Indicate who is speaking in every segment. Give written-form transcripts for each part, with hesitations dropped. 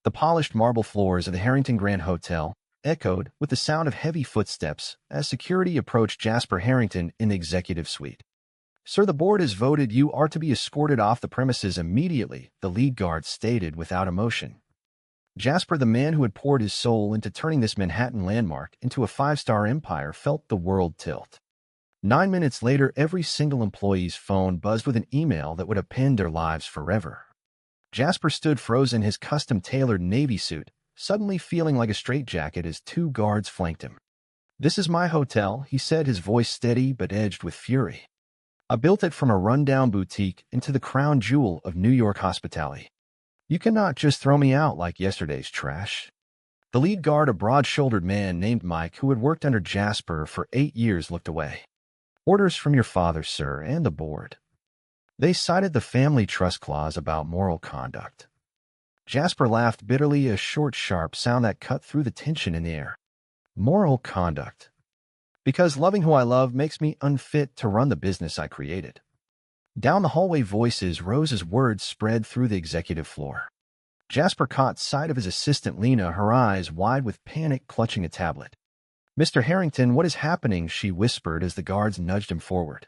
Speaker 1: The polished marble floors of the Harrington Grand Hotel echoed with the sound of heavy footsteps as security approached Jasper Harrington in the executive suite. "Sir, the board has voted you are to be escorted off the premises immediately," the lead guard stated without emotion. Jasper, the man who had poured his soul into turning this Manhattan landmark into a five-star empire, felt the world tilt. 9 minutes later, every single employee's phone buzzed with an email that would append their lives forever. Jasper stood frozen, his custom-tailored navy suit, suddenly feeling like a straitjacket as two guards flanked him. "This is my hotel," he said, his voice steady but edged with fury. "I built it from a rundown boutique into the crown jewel of New York hospitality. You cannot just throw me out like yesterday's trash." The lead guard, a broad-shouldered man named Mike, who had worked under Jasper for 8 years, looked away. "Orders from your father, sir, and the board. They cited the family trust clause about moral conduct." Jasper laughed bitterly, a short, sharp sound that cut through the tension in the air. "Moral conduct. Because loving who I love makes me unfit to run the business I created." Down the hallway, voices rose as words spread through the executive floor. Jasper caught sight of his assistant Lena, her eyes wide with panic, clutching a tablet. "Mr. Harrington, what is happening?" she whispered as the guards nudged him forward.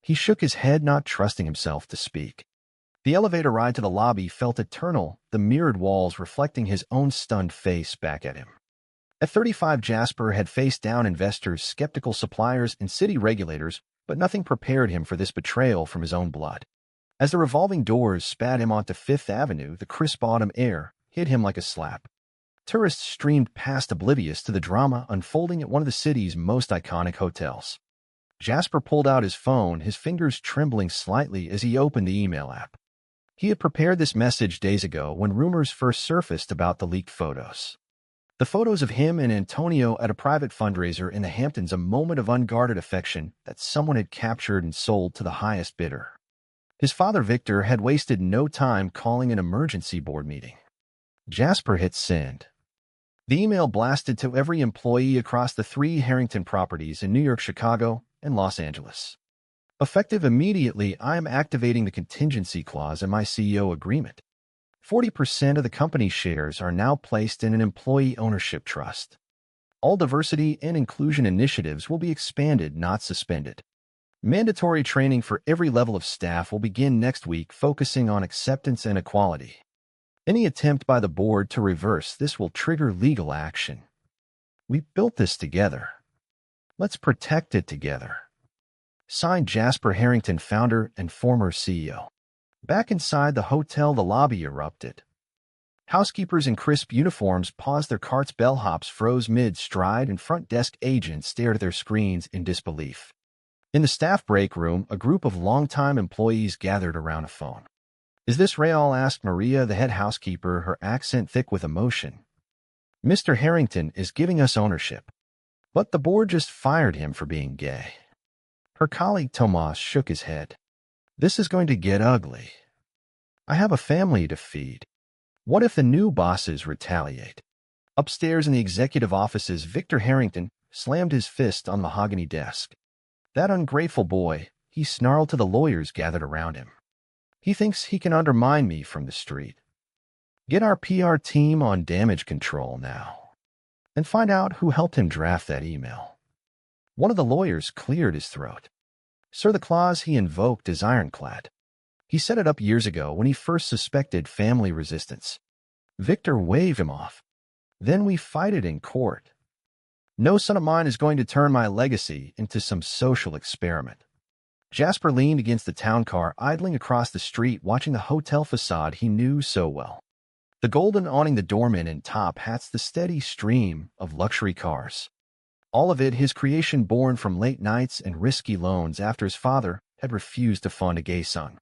Speaker 1: He shook his head, not trusting himself to speak. The elevator ride to the lobby felt eternal, the mirrored walls reflecting his own stunned face back at him. At 35, Jasper had faced down investors, skeptical suppliers, and city regulators, but nothing prepared him for this betrayal from his own blood. As the revolving doors spat him onto Fifth Avenue, the crisp autumn air hit him like a slap. Tourists streamed past, oblivious to the drama unfolding at one of the city's most iconic hotels. Jasper pulled out his phone, his fingers trembling slightly as he opened the email app. He had prepared this message days ago when rumors first surfaced about the leaked photos. The photos of him and Antonio at a private fundraiser in the Hamptons, a moment of unguarded affection that someone had captured and sold to the highest bidder. His father, Victor, had wasted no time calling an emergency board meeting. Jasper hit send. The email blasted to every employee across the 3 Harrington properties in New York, Chicago, and Los Angeles. "Effective immediately, I am activating the contingency clause in my CEO agreement. 40% of the company's shares are now placed in an employee ownership trust. All diversity and inclusion initiatives will be expanded, not suspended. Mandatory training for every level of staff will begin next week, focusing on acceptance and equality. Any attempt by the board to reverse this will trigger legal action. We built this together. Let's protect it together." Signed, Jasper Harrington, founder and former CEO. Back inside the hotel, the lobby erupted. Housekeepers in crisp uniforms paused their carts, bellhops froze mid-stride, and front desk agents stared at their screens in disbelief. In the staff break room, a group of longtime employees gathered around a phone. "Is this Real?" asked Maria, the head housekeeper, her accent thick with emotion. "Mr. Harrington is giving us ownership, but the board just fired him for being gay." Her colleague Tomas shook his head. "This is going to get ugly. I have a family to feed. What if the new bosses retaliate?" Upstairs in the executive offices, Victor Harrington slammed his fist on the mahogany desk. "That ungrateful boy," he snarled to the lawyers gathered around him. "He thinks he can undermine me from the street. Get our PR team on damage control now, and find out who helped him draft that email." One of the lawyers cleared his throat. "Sir, the clause he invoked is ironclad. He set it up years ago when he first suspected family resistance. Victor waved him off. Then we fight it in court. No son of mine is going to turn my legacy into some social experiment." Jasper leaned against the town car, idling across the street, watching the hotel facade he knew so well. The golden awning, the doormen in top hats, the steady stream of luxury cars. All of it his creation, born from late nights and risky loans after his father had refused to fund a gay son.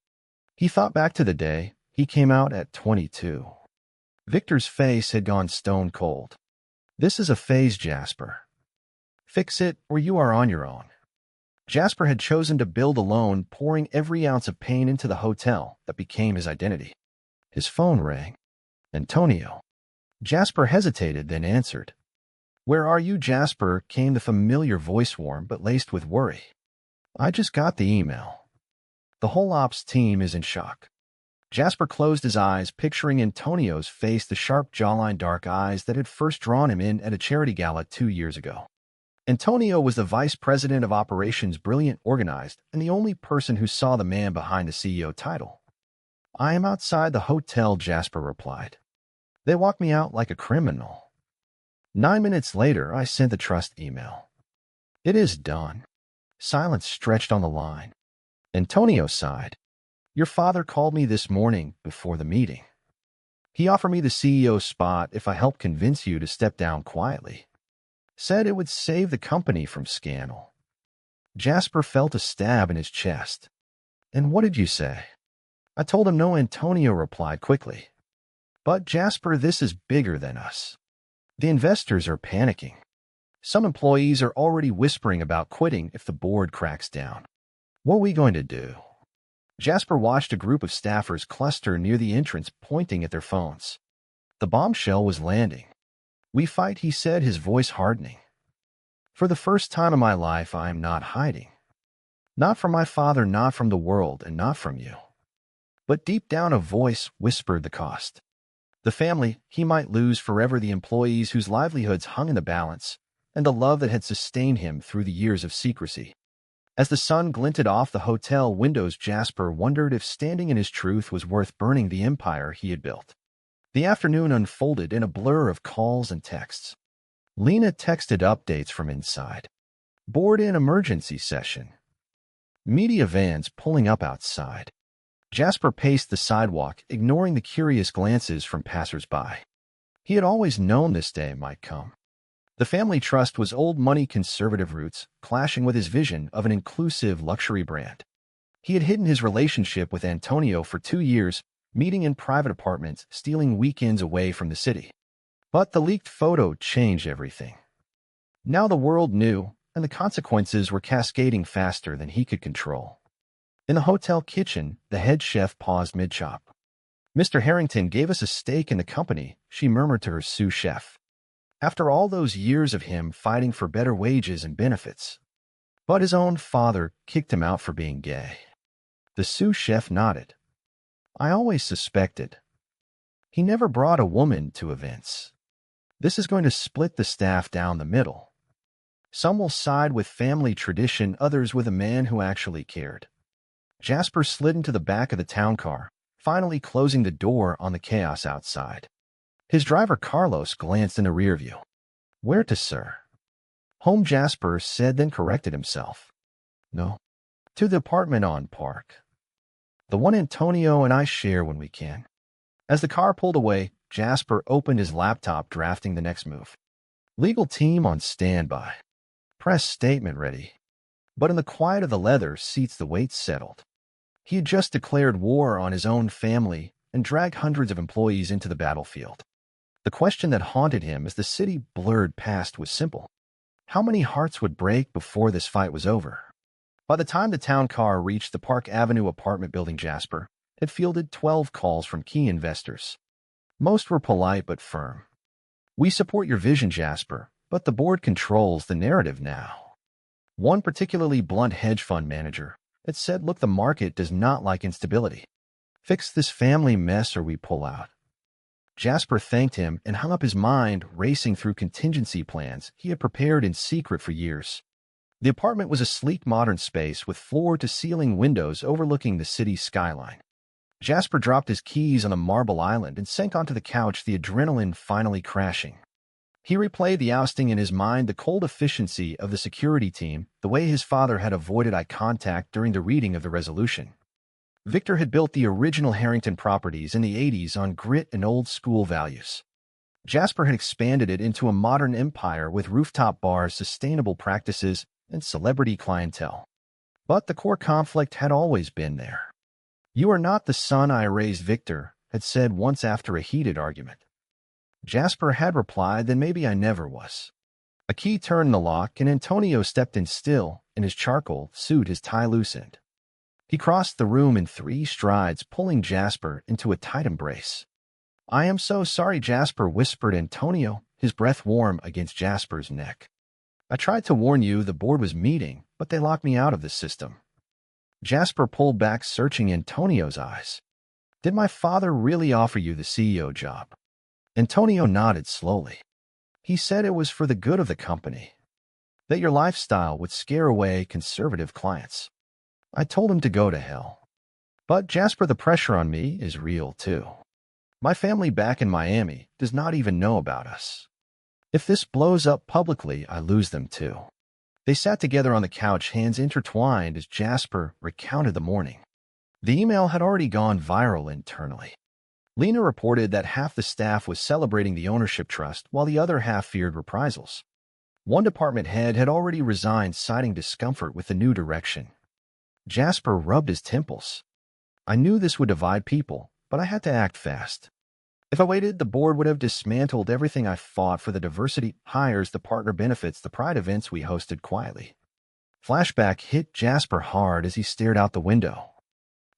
Speaker 1: He thought back to the day he came out at 22. Victor's face had gone stone cold. "This is a phase, Jasper. Fix it or you are on your own." Jasper had chosen to build alone, pouring every ounce of pain into the hotel that became his identity. His phone rang. "Antonio." Jasper hesitated, then answered. "Where are you, Jasper?" came the familiar voice, warm but laced with worry. "I just got the email. The whole ops team is in shock. Jasper closed his eyes, picturing Antonio's face, the sharp jawline, dark eyes that had first drawn him in at a charity gala 2 years ago. Antonio was the vice president of operations, brilliant, organized, and the only person who saw the man behind the CEO title. "I am outside the hotel," Jasper replied. "They walked me out like a criminal. 9 minutes later, I sent the trust email. It is done." Silence stretched on the line. Antonio sighed. "Your father called me this morning before the meeting. He offered me the CEO spot if I helped convince you to step down quietly. Said it would save the company from scandal." Jasper felt a stab in his chest. "And what did you say?" "I told him no," Antonio replied quickly. "But Jasper, this is bigger than us. The investors are panicking. Some employees are already whispering about quitting if the board cracks down. What are we going to do?" Jasper watched a group of staffers cluster near the entrance, pointing at their phones. The bombshell was landing. "We fight," he said, his voice hardening. "For the first time in my life, I am not hiding. Not from my father, not from the world, and not from you." But deep down, a voice whispered the cost. The family he might lose forever, the employees whose livelihoods hung in the balance, and the love that had sustained him through the years of secrecy. As the sun glinted off the hotel windows, Jasper wondered if standing in his truth was worth burning the empire he had built. The afternoon unfolded in a blur of calls and texts. Lena texted updates from inside. "Board in emergency session." Media vans pulling up outside. Jasper paced the sidewalk, ignoring the curious glances from passers-by. He had always known this day might come. The family trust was old money, conservative roots, clashing with his vision of an inclusive luxury brand. He had hidden his relationship with Antonio for 2 years, meeting in private apartments, stealing weekends away from the city. But the leaked photo changed everything. Now the world knew, and the consequences were cascading faster than he could control. In the hotel kitchen, the head chef paused mid-chop. "Mr. Harrington gave us a stake in the company," she murmured to her sous chef. "After all those years of him fighting for better wages and benefits. But his own father kicked him out for being gay." The sous chef nodded. "I always suspected. He never brought a woman to events. This is going to split the staff down the middle. Some will side with family tradition, others with a man who actually cared." Jasper slid into the back of the town car, finally closing the door on the chaos outside. His driver Carlos glanced in the rear view. "Where to, sir?" "Home," Jasper said, then corrected himself. "No. To the apartment on Park. The one Antonio and I share when we can." As the car pulled away, Jasper opened his laptop, drafting the next move. "Legal team on standby. Press statement ready." But in the quiet of the leather seats, the weight settled. He had just declared war on his own family and dragged hundreds of employees into the battlefield. The question that haunted him as the city blurred past was simple. How many hearts would break before this fight was over? By the time the town car reached the Park Avenue apartment building, Jasper had fielded 12 calls from key investors. Most were polite but firm. "We support your vision, Jasper, but the board controls the narrative now." One particularly blunt hedge fund manager had said, "Look, the market does not like instability. Fix this family mess or we pull out." Jasper thanked him and hung up his mind, racing through contingency plans he had prepared in secret for years. The apartment was a sleek, modern space with floor-to-ceiling windows overlooking the city's skyline. Jasper dropped his keys on the marble island and sank onto the couch, the adrenaline finally crashing. He replayed the ousting in his mind, the cold efficiency of the security team, the way his father had avoided eye contact during the reading of the resolution. Victor had built the original Harrington properties in the 80s on grit and old-school values. Jasper had expanded it into a modern empire with rooftop bars, sustainable practices, and celebrity clientele. But the core conflict had always been there. "You are not the son I raised," Victor had said once after a heated argument. Jasper had replied, "Then maybe I never was." A key turned in the lock, and Antonio stepped in, still in his charcoal suit, his tie loosened. He crossed the room in 3 strides, pulling Jasper into a tight embrace. "I am so sorry," Jasper whispered Antonio, his breath warm against Jasper's neck. "I tried to warn you the board was meeting, but they locked me out of the system." Jasper pulled back, searching Antonio's eyes. Did my father really offer you the CEO job? Antonio nodded slowly. He said it was for the good of the company, that your lifestyle would scare away conservative clients. I told him to go to hell. But Jasper, the pressure on me is real too. My family back in Miami does not even know about us. If this blows up publicly, I lose them too. They sat together on the couch, hands intertwined, as Jasper recounted the morning. The email had already gone viral internally. Lena reported that half the staff was celebrating the ownership trust while the other half feared reprisals. One department head had already resigned, citing discomfort with the new direction. Jasper rubbed his temples. I knew this would divide people, but I had to act fast. If I waited, the board would have dismantled everything I fought for: the diversity hires, the partner benefits, the pride events we hosted quietly. Flashback hit Jasper hard as he stared out the window.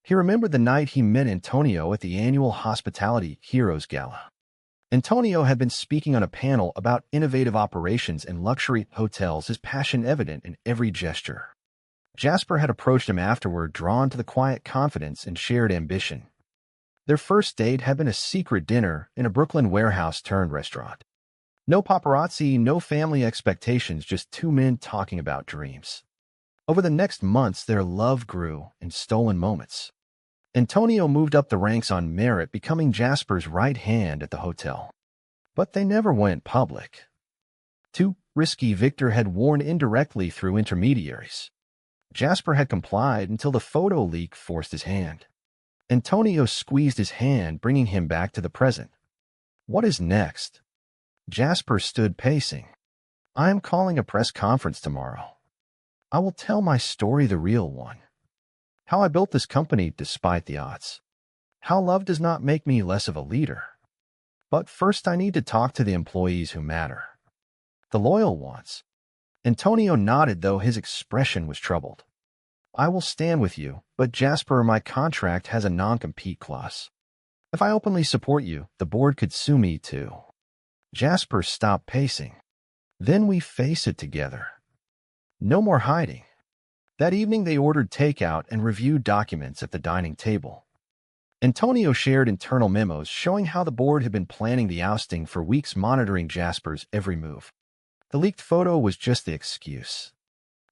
Speaker 1: He remembered the night he met Antonio at the annual Hospitality Heroes Gala. Antonio had been speaking on a panel about innovative operations in luxury hotels, his passion evident in every gesture. Jasper had approached him afterward, drawn to the quiet confidence and shared ambition. Their first date had been a secret dinner in a Brooklyn warehouse-turned-restaurant. No paparazzi, no family expectations, just two men talking about dreams. Over the next months, their love grew in stolen moments. Antonio moved up the ranks on merit, becoming Jasper's right hand at the hotel. But they never went public. Too risky, Victor had warned indirectly through intermediaries. Jasper had complied until the photo leak forced his hand. Antonio squeezed his hand, bringing him back to the present. What is next? Jasper stood pacing. I am calling a press conference tomorrow. I will tell my story, the real one. How I built this company despite the odds. How love does not make me less of a leader. But first I need to talk to the employees who matter. The loyal ones. Antonio nodded, though his expression was troubled. I will stand with you, but Jasper, my contract has a non-compete clause. If I openly support you, the board could sue me too. Jasper stopped pacing. Then we face it together. No more hiding. That evening they ordered takeout and reviewed documents at the dining table. Antonio shared internal memos showing how the board had been planning the ousting for weeks, monitoring Jasper's every move. The leaked photo was just the excuse.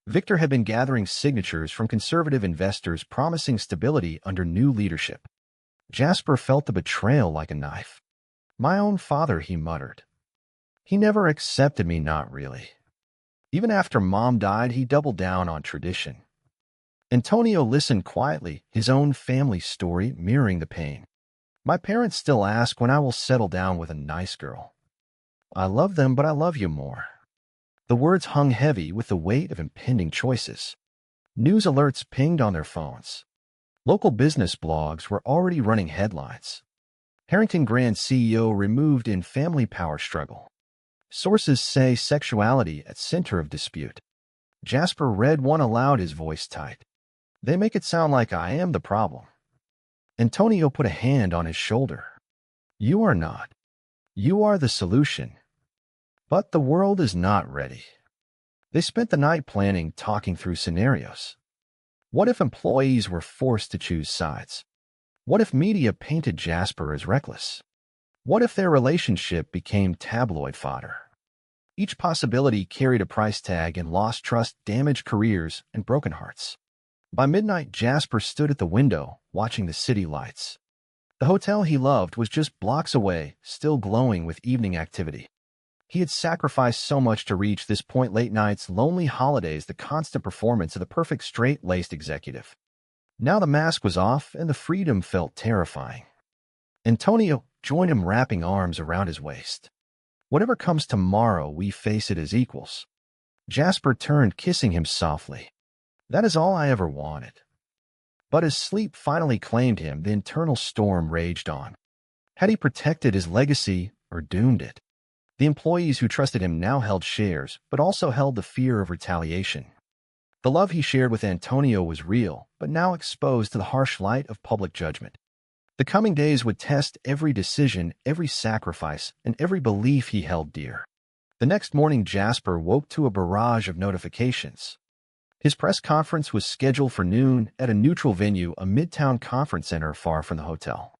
Speaker 1: Victor had been gathering signatures from conservative investors promising stability under new leadership. Jasper felt the betrayal like a knife. My own father, he muttered. He never accepted me, not really. Even after Mom died, he doubled down on tradition. Antonio listened quietly, his own family story mirroring the pain. My parents still ask when I will settle down with a nice girl. I love them, but I love you more. The words hung heavy with the weight of impending choices. News alerts pinged on their phones. Local business blogs were already running headlines. Harrington Grand CEO removed in family power struggle. Sources say sexuality at center of dispute. Jasper read one aloud, his voice tight. They make it sound like I am the problem. Antonio put a hand on his shoulder. You are not. You are the solution. But the world is not ready. They spent the night planning, talking through scenarios. What if employees were forced to choose sides? What if media painted Jasper as reckless? What if their relationship became tabloid fodder? Each possibility carried a price tag, and lost trust, damaged careers, and broken hearts. By midnight, Jasper stood at the window, watching the city lights. The hotel he loved was just blocks away, still glowing with evening activity. He had sacrificed so much to reach this point: late nights, lonely holidays, the constant performance of the perfect straight-laced executive. Now the mask was off, and the freedom felt terrifying. Antonio joined him, wrapping arms around his waist. Whatever comes tomorrow, we face it as equals. Jasper turned, kissing him softly. That is all I ever wanted. But as sleep finally claimed him, the internal storm raged on. Had he protected his legacy or doomed it? The employees who trusted him now held shares, but also held the fear of retaliation. The love he shared with Antonio was real, but now exposed to the harsh light of public judgment. The coming days would test every decision, every sacrifice, and every belief he held dear. The next morning, Jasper woke to a barrage of notifications. His press conference was scheduled for noon at a neutral venue, a midtown conference center far from the hotel.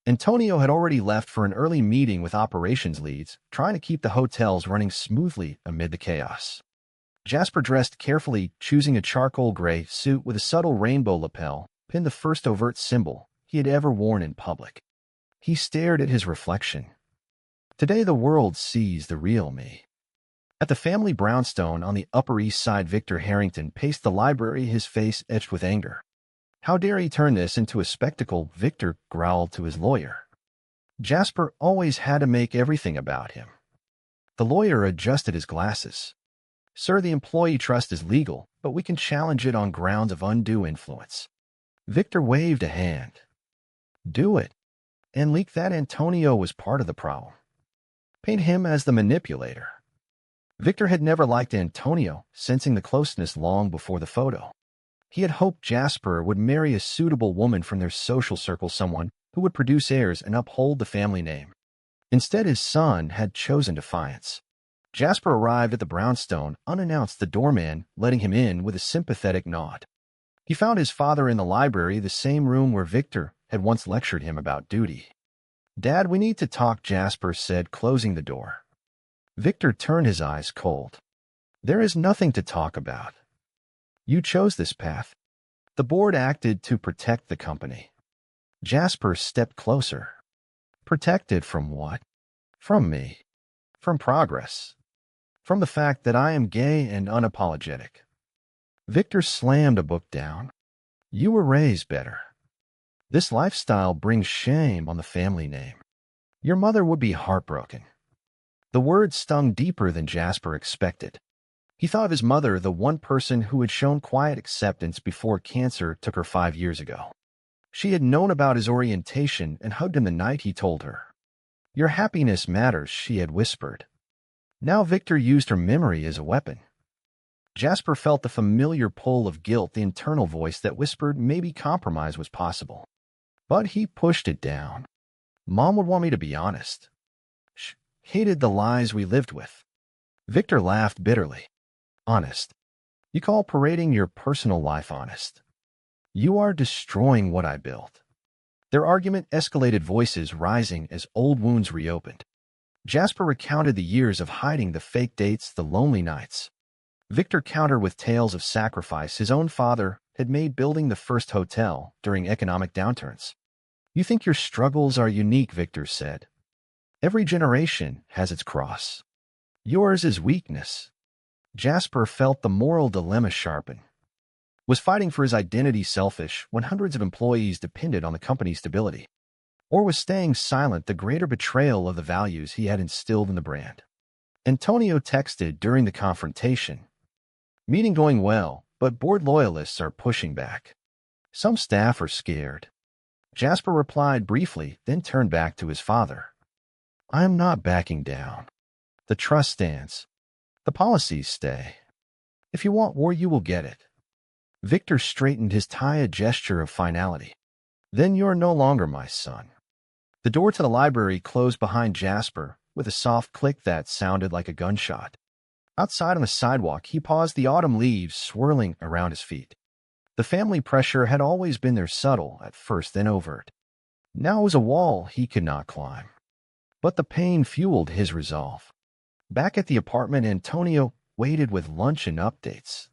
Speaker 1: Antonio had already left for an early meeting with operations leads, trying to keep the hotels running smoothly amid the chaos. Jasper dressed carefully, choosing a charcoal gray suit with a subtle rainbow lapel, pinned the first overt symbol he had ever worn in public. He stared at his reflection. Today the world sees the real me. At the family brownstone on the Upper East Side, Victor Harrington paced the library, his face etched with anger. How dare he turn this into a spectacle, Victor growled to his lawyer. Jasper always had to make everything about him. The lawyer adjusted his glasses. Sir, the employee trust is legal, but we can challenge it on grounds of undue influence. Victor waved a hand. Do it. And leak that Antonio was part of the problem. Paint him as the manipulator. Victor had never liked Antonio, sensing the closeness long before the photo. He had hoped Jasper would marry a suitable woman from their social circle, someone who would produce heirs and uphold the family name. Instead, his son had chosen defiance. Jasper arrived at the brownstone unannounced, the doorman letting him in with a sympathetic nod. He found his father in the library, the same room where Victor had once lectured him about duty. Dad, we need to talk, Jasper said, closing the door. Victor turned, his eyes cold. There is nothing to talk about. You chose this path. The board acted to protect the company. Jasper stepped closer. Protected from what? From me. From progress. From the fact that I am gay and unapologetic. Victor slammed a book down. You were raised better. This lifestyle brings shame on the family name. Your mother would be heartbroken. The words stung deeper than Jasper expected. He thought of his mother, the one person who had shown quiet acceptance before cancer took her 5 years ago. She had known about his orientation and hugged him the night he told her. Your happiness matters, she had whispered. Now Victor used her memory as a weapon. Jasper felt the familiar pull of guilt, the internal voice that whispered maybe compromise was possible. But he pushed it down. Mom would want me to be honest. She hated the lies we lived with. Victor laughed bitterly. Honest? You call parading your personal life honest? You are destroying what I built. Their argument escalated, voices rising as old wounds reopened. Jasper recounted the years of hiding, the fake dates, the lonely nights. Victor countered with tales of sacrifice his own father had made building the first hotel during economic downturns. You think your struggles are unique, Victor said. Every generation has its cross. Yours is weakness. Jasper felt the moral dilemma sharpen. Was fighting for his identity selfish when hundreds of employees depended on the company's stability? Or was staying silent the greater betrayal of the values he had instilled in the brand? Antonio texted during the confrontation. Meeting going well, but board loyalists are pushing back. Some staff are scared. Jasper replied briefly, then turned back to his father. I am not backing down. The trust stands. The policies stay. If you want war, you will get it. Victor straightened his tie, a gesture of finality. Then you're no longer my son. The door to the library closed behind Jasper with a soft click that sounded like a gunshot. Outside on the sidewalk, he paused, the autumn leaves swirling around his feet. The family pressure had always been there, subtle at first, then overt. Now it was a wall he could not climb. But the pain fueled his resolve. Back at the apartment, Antonio waited with lunch and updates.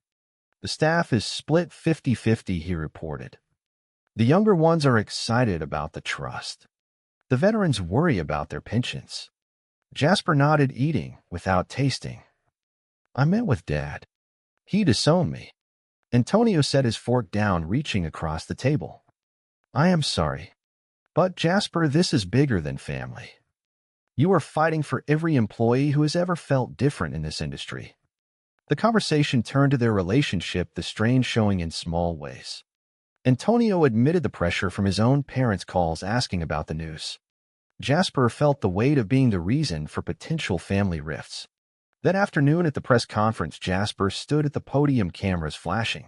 Speaker 1: The staff is split 50-50, he reported. The younger ones are excited about the trust. The veterans worry about their pensions. Jasper nodded, eating without tasting. I met with Dad. He disowned me. Antonio set his fork down, reaching across the table. I am sorry. But Jasper, this is bigger than family. You are fighting for every employee who has ever felt different in this industry. The conversation turned to their relationship, the strain showing in small ways. Antonio admitted the pressure from his own parents' calls asking about the news. Jasper felt the weight of being the reason for potential family rifts. That afternoon at the press conference, Jasper stood at the podium, cameras flashing.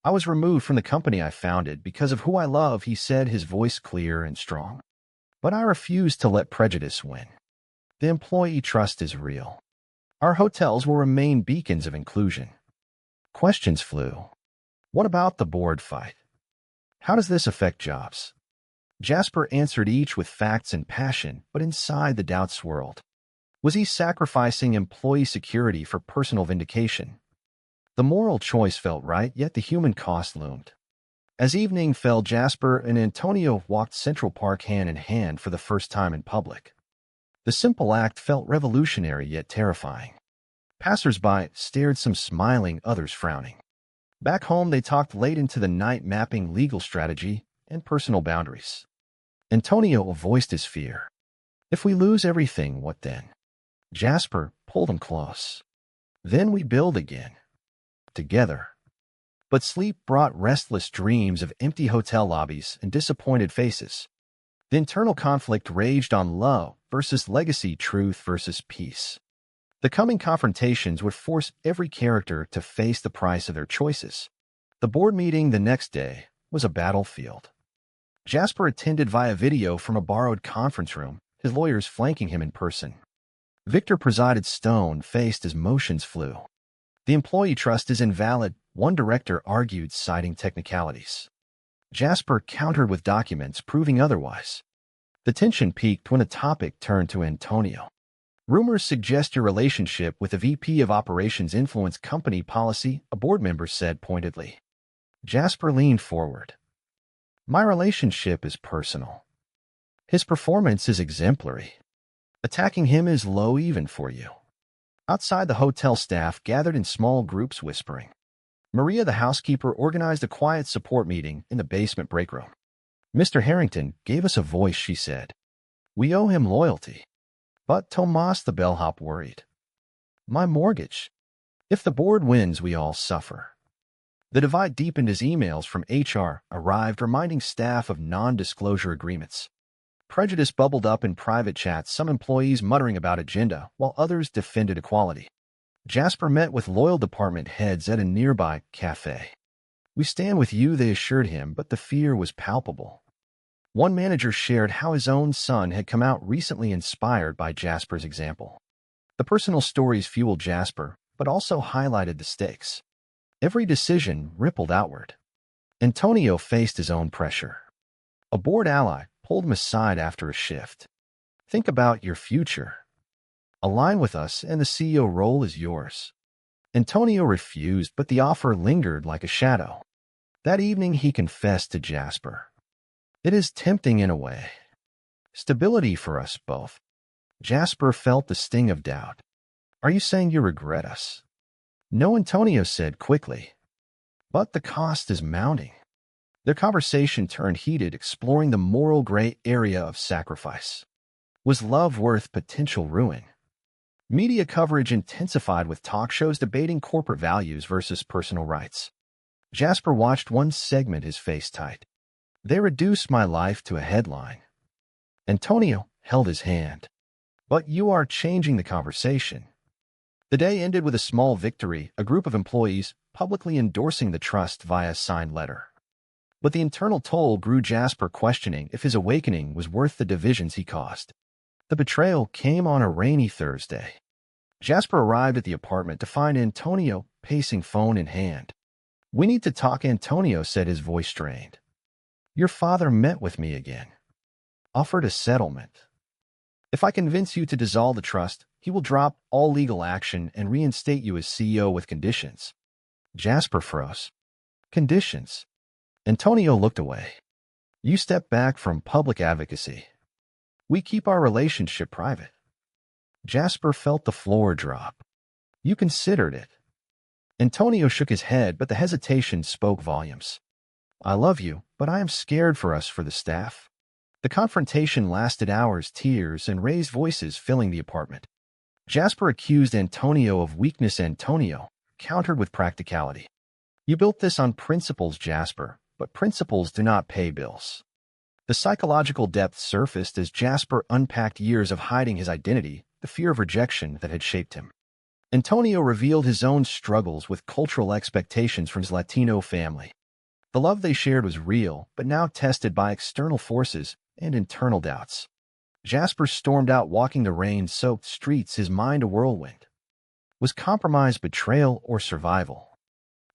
Speaker 1: I was removed from the company I founded because of who I love, he said, his voice clear and strong. But I refuse to let prejudice win. The employee trust is real. Our hotels will remain beacons of inclusion. Questions flew. What about the board fight? How does this affect jobs? Jasper answered each with facts and passion, but inside the doubt swirled. Was he sacrificing employee security for personal vindication? The moral choice felt right, yet the human cost loomed. As evening fell, Jasper and Antonio walked Central Park hand in hand for the first time in public. The simple act felt revolutionary yet terrifying. Passers-by stared, some smiling, others frowning. Back home, they talked late into the night, mapping legal strategy and personal boundaries. Antonio voiced his fear. If we lose everything, what then? Jasper pulled him close. Then we build again. Together. But sleep brought restless dreams of empty hotel lobbies and disappointed faces. The internal conflict raged on love versus legacy, truth versus peace. The coming confrontations would force every character to face the price of their choices. The board meeting the next day was a battlefield. Jasper attended via video from a borrowed conference room, his lawyers flanking him in person. Victor presided, stone-faced as motions flew. The employee trust is invalid, one director argued, citing technicalities. Jasper countered with documents proving otherwise. The tension peaked when a topic turned to Antonio. Rumors suggest your relationship with the VP of Operations influence company policy, a board member said pointedly. Jasper leaned forward. My relationship is personal. His performance is exemplary. Attacking him is low even for you. Outside, the hotel staff gathered in small groups whispering. Maria, the housekeeper, organized a quiet support meeting in the basement break room. Mr. Harrington gave us a voice, she said. We owe him loyalty. But Tomas, the bellhop, worried. My mortgage. If the board wins, we all suffer. The divide deepened as emails from HR arrived reminding staff of non-disclosure agreements. Prejudice bubbled up in private chats, some employees muttering about agenda, while others defended equality. Jasper met with loyal department heads at a nearby cafe. We stand with you, they assured him, but the fear was palpable. One manager shared how his own son had come out recently, inspired by Jasper's example. The personal stories fueled Jasper, but also highlighted the stakes. Every decision rippled outward. Antonio faced his own pressure. A board ally pulled him aside after a shift. Think about your future. Align with us and the CEO role is yours. Antonio refused, but the offer lingered like a shadow. That evening he confessed to Jasper. It is tempting in a way. Stability for us both. Jasper felt the sting of doubt. Are you saying you regret us? No, Antonio said quickly. But the cost is mounting. Their conversation turned heated, exploring the moral gray area of sacrifice. Was love worth potential ruin? Media coverage intensified, with talk shows debating corporate values versus personal rights. Jasper watched one segment, his face tight. They reduced my life to a headline. Antonio held his hand. But you are changing the conversation. The day ended with a small victory, a group of employees publicly endorsing the trust via a signed letter. But the internal toll grew, Jasper questioning if his awakening was worth the divisions he caused. The betrayal came on a rainy Thursday. Jasper arrived at the apartment to find Antonio pacing, phone in hand. We need to talk, Antonio said, his voice strained. Your father met with me again. Offered a settlement. If I convince you to dissolve the trust, he will drop all legal action and reinstate you as CEO with conditions. Jasper froze. Conditions? Antonio looked away. You step back from public advocacy. We keep our relationship private. Jasper felt the floor drop. You considered it. Antonio shook his head, but the hesitation spoke volumes. I love you, but I am scared for us, for the staff. The confrontation lasted hours, tears and raised voices filling the apartment. Jasper accused Antonio of weakness. Antonio countered with practicality. You built this on principles, Jasper, but principles do not pay bills. The psychological depth surfaced as Jasper unpacked years of hiding his identity, the fear of rejection that had shaped him. Antonio revealed his own struggles with cultural expectations from his Latino family. The love they shared was real, but now tested by external forces and internal doubts. Jasper stormed out, walking the rain-soaked streets, his mind a whirlwind. Was compromise betrayal or survival?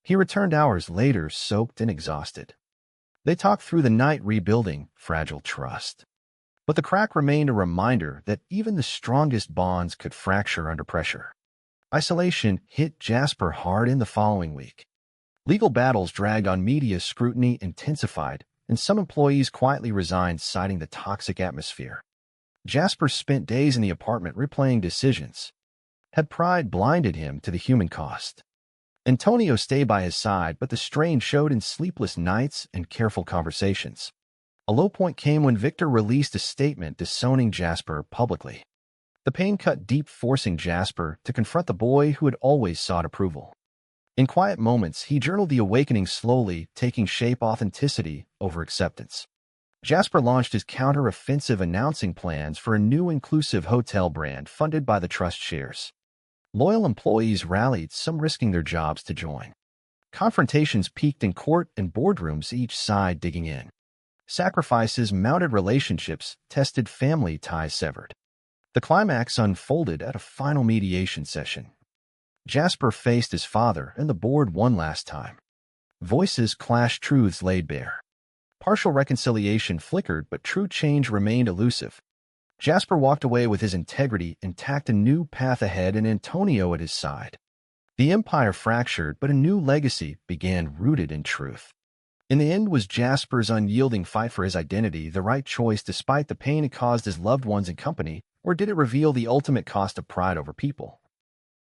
Speaker 1: He returned hours later, soaked and exhausted. They talked through the night rebuilding fragile trust. But the crack remained a reminder that even the strongest bonds could fracture under pressure. Isolation hit Jasper hard in the following week. Legal battles dragged on, media scrutiny intensified, and some employees quietly resigned, citing the toxic atmosphere. Jasper spent days in the apartment replaying decisions. Had pride blinded him to the human cost? Antonio stayed by his side, but the strain showed in sleepless nights and careful conversations. A low point came when Victor released a statement disowning Jasper publicly. The pain cut deep, forcing Jasper to confront the boy who had always sought approval. In quiet moments, he journaled the awakening, slowly taking shape, authenticity over acceptance. Jasper launched his counter-offensive, announcing plans for a new inclusive hotel brand funded by the trust shares. Loyal employees rallied, some risking their jobs to join. Confrontations peaked in court and boardrooms, each side digging in. Sacrifices mounted, relationships tested, family ties severed. The climax unfolded at a final mediation session. Jasper faced his father and the board one last time. Voices clashed, truths laid bare. Partial reconciliation flickered, but true change remained elusive. Jasper walked away with his integrity intact, a new path ahead, and Antonio at his side. The empire fractured, but a new legacy began, rooted in truth. In the end, was Jasper's unyielding fight for his identity the right choice despite the pain it caused his loved ones and company, or did it reveal the ultimate cost of pride over people?